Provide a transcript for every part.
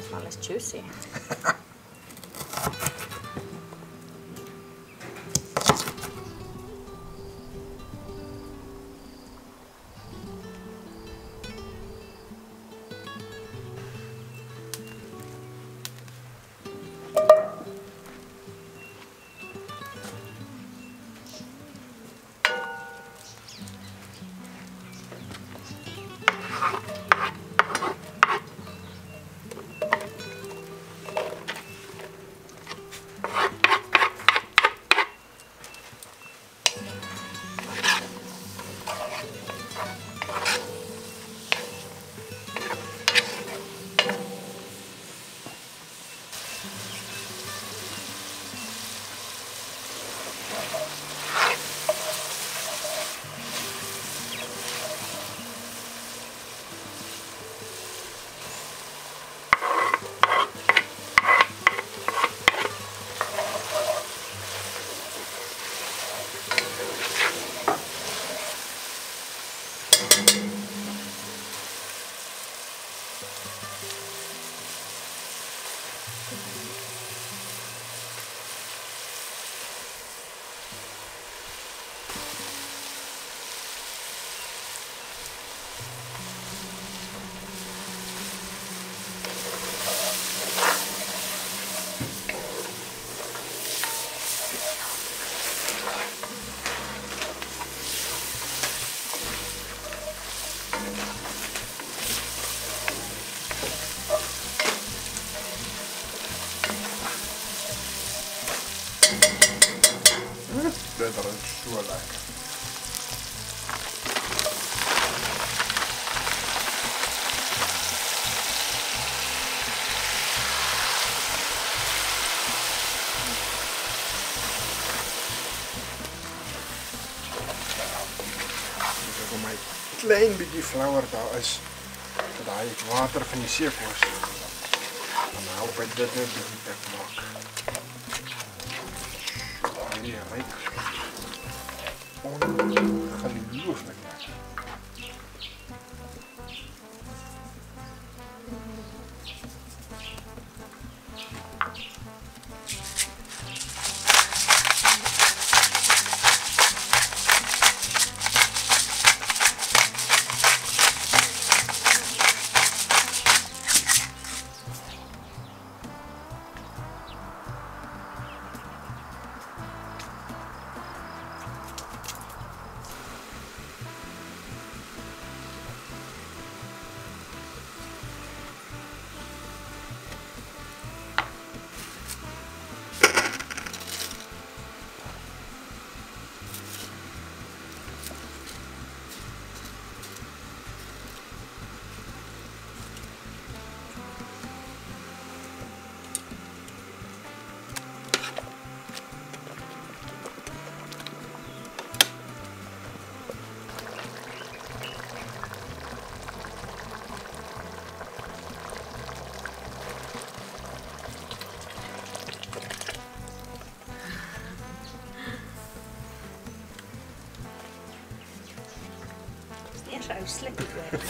Smell is juicy. Dit is so lekker. As ek my klein bietjie flour daar is, dat daai water van die seekos, dan help dit net bietjie maak. Hierdie ryk. Ongelooflik lekker. Zo slippy weer.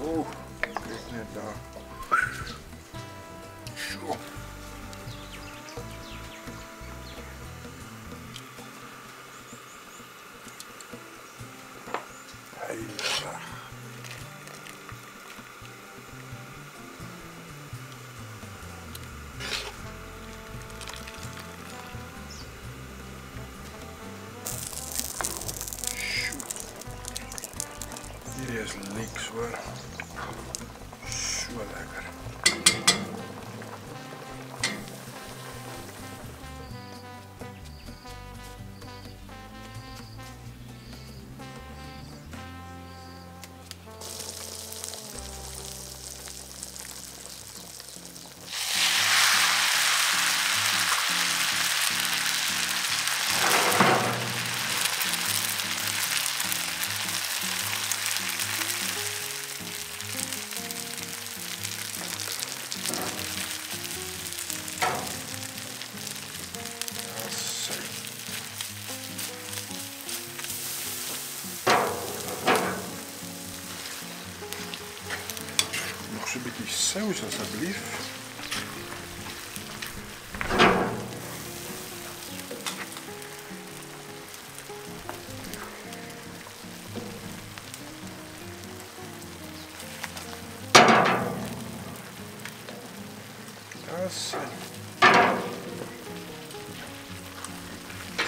Oeh, kijk net daar. Zo. Heilig. Hier is niks hoor. Zo lekker. so 'n bietjie sous asseblief.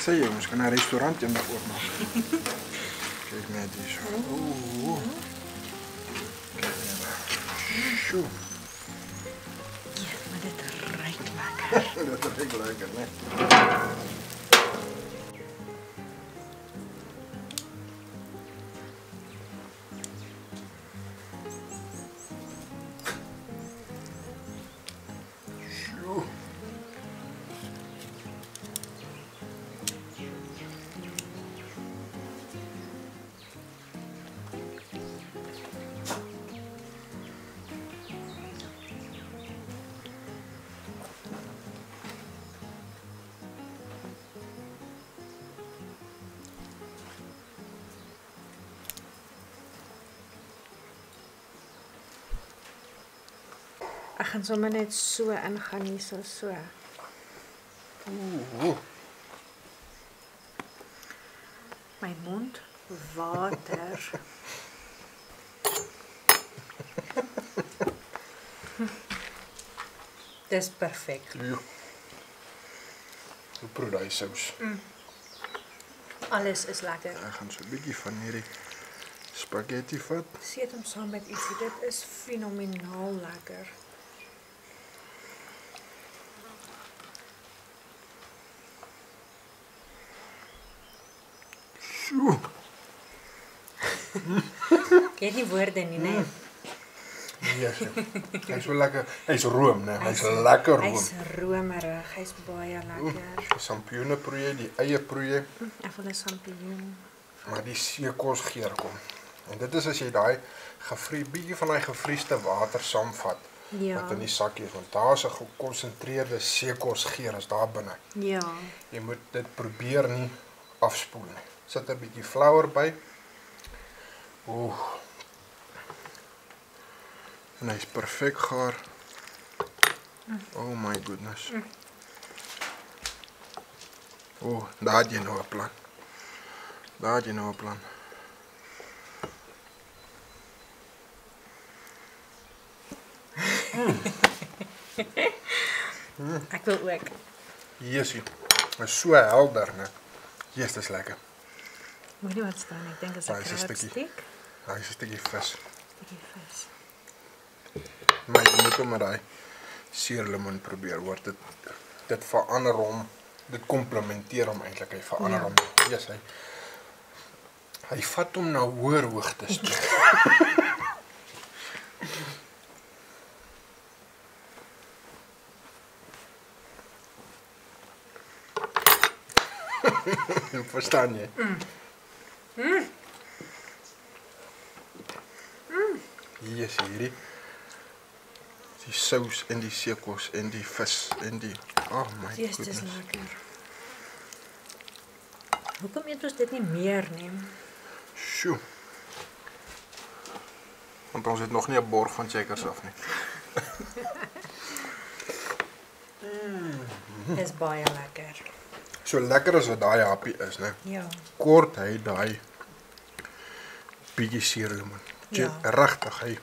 Sê jy, ons kan 'n restaurant eendag oopmaak. Kyk net hier so. Ooh. Sjoe. Ja, maar dit ruik lekker. Dat ruik lekker, né? Sjoe. Ek gaan sommer net so ingaan hier so. Ooh. My mond water. Dis perfek. Jo. Hoe proe daai sous? Alles is lekker. Ek gaan so 'n bietjie van hierdie spaghetti vat. Sit hom saam met ietsie. Dit is fenomenaal lekker. Sjoe. Ek het nie woorde nie, né? Yes. Hy's so lekker. Hy's room, né? Hy's lekker room. Hy's romerig. Hy's baie lekker. Sampioene proe, die eie proe, Ek wil 'n champignon. maar die seekos geur kom. En dit is as jy daai bietjie van daai gevriesde water saamvat Ja. wat in die sakkie is, want daar's 'n gekonsentreerde seekos geur is daar binne. Ja. Jy moet dit probeer nie afspoel nie. Sit 'n bietjie flour by. Oeh. En hy's perfek gaar. Oh my goodness. Oh, daar het jy nou 'n plan. Daar het jy nou 'n plan. Ek wil ook. Jesusie. Is so helder, né? Jesus, dis lekker. Moenie wat staan. Ek dink dit is 'n Daai is 'n stukkie. crabstick. Daai is 'n stukkie vis. Bietjie vis. Maar jy moet hom met daai suurlemoen probeer, hoor. Dit verander hom. Dit komplementeer hom eintlik. Hy verander Ja. hom. Yes, hy vat hom na hoër hoogtes toe. Verstaan jy? Hier is hierdie. Die sous en die seekos en die vis en die... Oh my Dis dis goodness. lekker. Hoekom eet ons dit nie meer nie? Sjoe. Want ons het nog nie 'n borg van checkers af nie. Dis baie lekker. So lekker as wat daai happie is, né? Ja. Kort hy daai bietjie suurlemoen. Ja. Regtig, hy.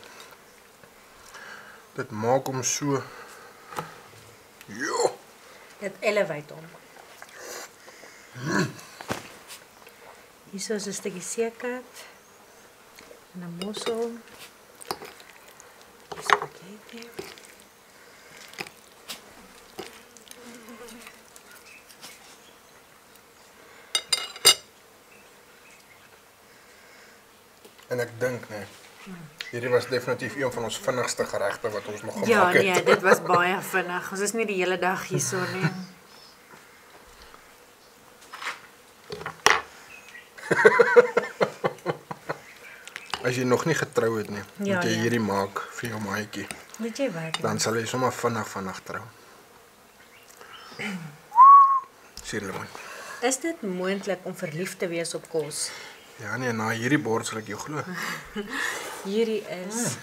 Dit maak hom so. Jo. Dit elevate hom. Hier is 'n stukkie seekat en 'n mossel. Spaghetti. En ek dink, né, hierdie was definitief een van ons vinnigste geregte wat ons nog gemaak Ja, het. nee, dit was baie vinnig. Ons is nie die hele dag hierso nie. As jy nog nie getrou het nie, Ja, moet jy ja. hierdie maak vir jou maatjie. Weet jy wat? Dan sal jy sommer vinnig trou. Suurlemoen. Is dit moontlik om verlief te wees op kos? Ja nee, na hierdie bord sal ek jou glo. Hierdie is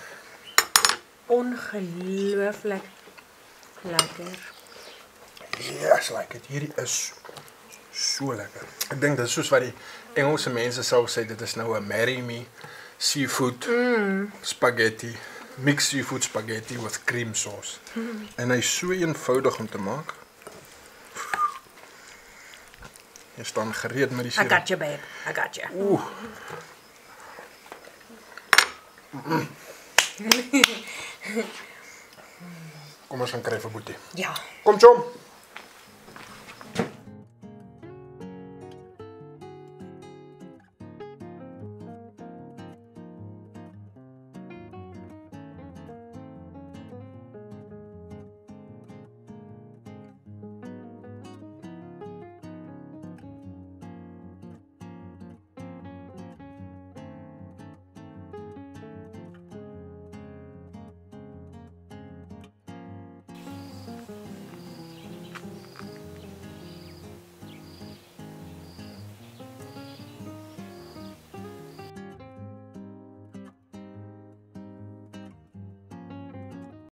ongelooflik lekker. Yes, like it. Hierdie is so lekker. Ek dink dit is soos wat die Engelse mense sou sê, dit is nou 'n marry me seafood spaghetti, mixed seafood spaghetti with cream sauce. En hy's so eenvoudig om te maak. Jy staan gereed met die I sirup. got you, babe. I got you. Oeh. Kom ons gaan kry vir Boetie. Ja. Kom, chom.